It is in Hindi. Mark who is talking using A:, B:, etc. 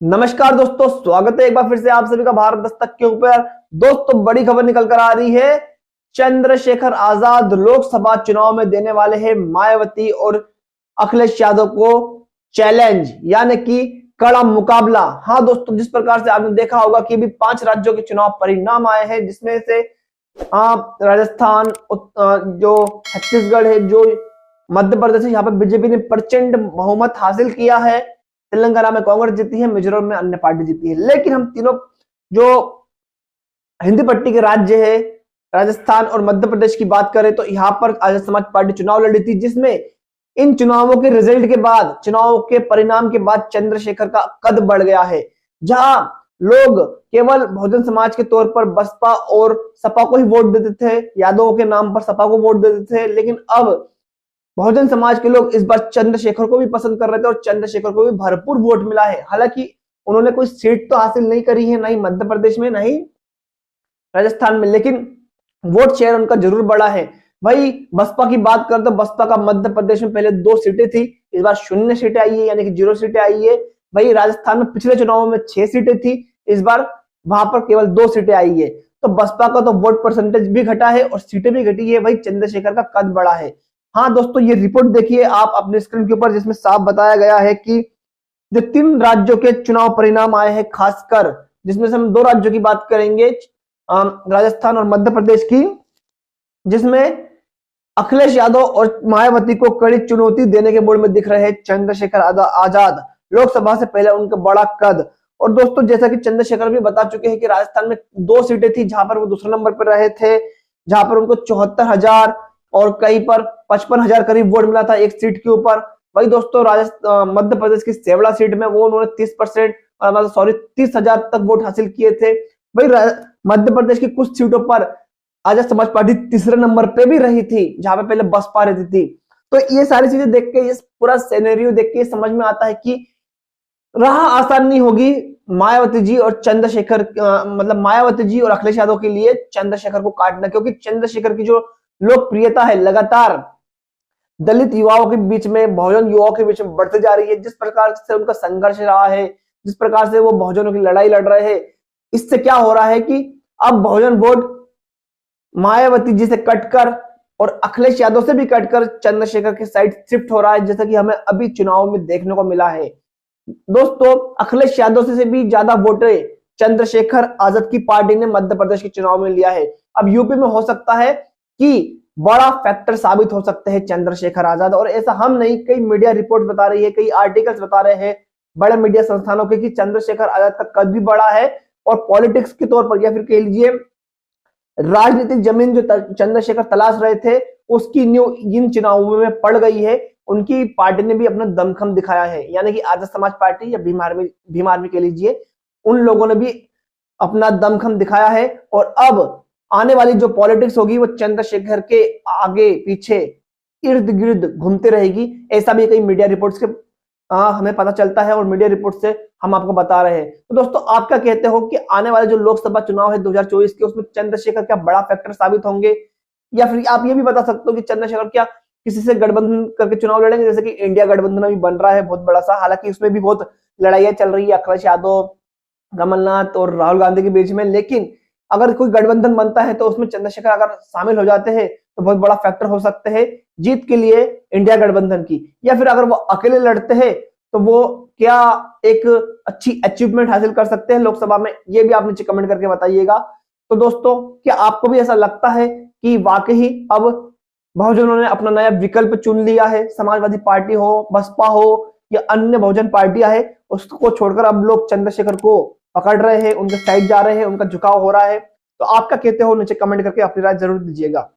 A: नमस्कार दोस्तों, स्वागत है एक बार फिर से आप सभी का भारत दस्तक के ऊपर। दोस्तों, बड़ी खबर निकल कर आ रही है। चंद्रशेखर आजाद लोकसभा चुनाव में देने वाले हैं मायावती और अखिलेश यादव को चैलेंज, यानी कि कड़ा मुकाबला। हाँ दोस्तों, जिस प्रकार से आपने देखा होगा कि अभी 5 राज्यों के चुनाव परिणाम आए हैं, जिसमें से राजस्थान, जो छत्तीसगढ़ है, जो मध्य प्रदेश है, यहाँ पर बीजेपी ने प्रचंड बहुमत हासिल किया है। तेलंगाना में कांग्रेस जीती है, मिजोरम में अन्य पार्टी जीती है। लेकिन हम तीनों जो हिंदी पट्टी के राज्य है, राजस्थान और मध्य प्रदेश की बात करें तो यहाँ पर आजाद समाज पार्टी चुनाव लड़ी थी, जिसमें इन चुनावों के रिजल्ट के बाद, चुनाव के परिणाम के बाद चंद्रशेखर का कद बढ़ गया है। जहां लोग केवल बहुजन समाज के तौर पर बसपा और सपा को ही वोट देते थे, यादवों के नाम पर सपा को वोट देते थे, लेकिन अब बहुजन समाज के लोग इस बार चंद्रशेखर को भी पसंद कर रहे थे और चंद्रशेखर को भी भरपूर वोट मिला है। हालांकि उन्होंने कोई सीट तो हासिल नहीं करी है, नहीं मध्य प्रदेश में, नहीं राजस्थान में, लेकिन वोट शेयर उनका जरूर बढ़ा है। भाई बसपा की बात करें तो बसपा का मध्य प्रदेश में पहले 2 सीटें थी, इस बार 0 सीटें आई है, यानी कि 0 सीटें आई है। भाई राजस्थान में पिछले चुनावों में 6 सीटें थी, इस बार वहां पर केवल 2 सीटें आई है। तो बसपा का तो वोट परसेंटेज भी घटा है और सीटें भी घटी है। भाई चंद्रशेखर का कद बढ़ा है। हाँ दोस्तों, ये रिपोर्ट देखिए आप अपने स्क्रीन के ऊपर, जिसमें साफ बताया गया है कि जो 3 राज्यों के चुनाव परिणाम आए हैं, खासकर जिसमें से हम 2 राज्यों की बात करेंगे, राजस्थान और मध्य प्रदेश की, जिसमें अखिलेश यादव और मायावती को कड़ी चुनौती देने के मूड में दिख रहे हैं चंद्रशेखर आजाद। लोकसभा से पहले उनका बड़ा कद। और दोस्तों, जैसा कि चंद्रशेखर भी बता चुके हैं कि राजस्थान में 2 सीटें थी जहां पर वो दूसरे नंबर पर रहे थे, जहां पर उनको 74,000 और कहीं पर 55,000 करीब वोट मिला था एक सीट के ऊपर। वही दोस्तों, राजस्थान मध्य प्रदेश की सेवड़ा सीट में वो उन्होंने 30% 30,000 तक वोट हासिल किए थे। भाई मध्य प्रदेश की कुछ सीटों पर आजाद समाज पार्टी तीसरे नंबर पे भी रही थी, जहां पे पहले बसपा रहती थी। तो ये सारी चीजें देख के, इस पूरा सिनेरियो देख के समझ में आता है कि राह आसान नहीं होगी मायावती जी और चंद्रशेखर, मतलब मायावती जी और अखिलेश यादव के लिए चंद्रशेखर को काटना, क्योंकि चंद्रशेखर की जो लोकप्रियता है लगातार दलित युवाओं के बीच में, बहुजन युवाओं के बीच में बढ़ते जा रही है। जिस प्रकार से उनका संघर्ष रहा है, जिस प्रकार से वो बहुजनों की लड़ाई लड़ रहे हैं, इससे क्या हो रहा है कि अब बहुजन वोट मायावती जी से कटकर और अखिलेश यादव से भी कटकर चंद्रशेखर के साइड शिफ्ट हो रहा है, जैसा कि हमें अभी चुनाव में देखने को मिला है। दोस्तों, अखिलेश यादव से भी ज्यादा वोटें चंद्रशेखर आजाद की पार्टी ने मध्य प्रदेश के चुनाव में लिया है। अब यूपी में हो सकता है कि बड़ा फैक्टर साबित हो सकते हैं चंद्रशेखर आजाद, और ऐसा हम नहीं, कई मीडिया रिपोर्ट बता रही है, कई आर्टिकल्स बता रहे हैं बड़े मीडिया संस्थानों के, कि चंद्रशेखर आजाद का कद भी बड़ा है और पॉलिटिक्स के तौर पर, या फिर कह लीजिए राजनीतिक जमीन जो चंद्रशेखर तलाश रहे थे, उसकी न्यू इन चुनावों में पड़ गई है। उनकी पार्टी ने भी अपना दमखम दिखाया है, यानी कि आजाद समाज पार्टी या भीम आर्मी कह लीजिए, उन लोगों ने भी अपना दमखम दिखाया है। और अब आने वाली जो पॉलिटिक्स होगी वो चंद्रशेखर के आगे पीछे इर्द गिर्द घूमती रहेगी, ऐसा भी कई मीडिया रिपोर्ट्स के हमें पता चलता है और मीडिया रिपोर्ट से हम आपको बता रहे हैं। तो दोस्तों, आप क्या कहते हो कि आने वाले जो लोकसभा चुनाव है 2024 के, उसमें चंद्रशेखर क्या बड़ा फैक्टर साबित होंगे, या फिर आप ये भी बता सकते हो कि चंद्रशेखर क्या किसी से गठबंधन करके चुनाव लड़ेंगे, जैसे कि इंडिया गठबंधन अभी बन रहा है बहुत बड़ा सा, हालांकि उसमें भी बहुत लड़ाइयां चल रही है अखिलेश यादव, कमलनाथ और राहुल गांधी के बीच में। लेकिन अगर कोई गठबंधन बनता है तो उसमें चंद्रशेखर अगर शामिल हो जाते हैं तो बहुत बड़ा फैक्टर हो सकते हैं जीत के लिए इंडिया गठबंधन की। या फिर अगर वो अकेले लड़ते हैं तो वो क्या एक अच्छी अचीवमेंट हासिल कर सकते हैं लोकसभा में, ये भी आप नीचे कमेंट करके बताइएगा। तो दोस्तों, क्या आपको भी ऐसा लगता है कि वाकई अब बहुजनों ने अपना नया विकल्प चुन लिया है, समाजवादी पार्टी हो, बसपा हो या अन्य बहुजन पार्टियां है, उसको छोड़कर अब लोग चंद्रशेखर को पकड़ रहे हैं, उनके साइड जा रहे हैं, उनका झुकाव हो रहा है? तो आप क्या कहते हो नीचे कमेंट करके अपनी राय जरूर दीजिएगा।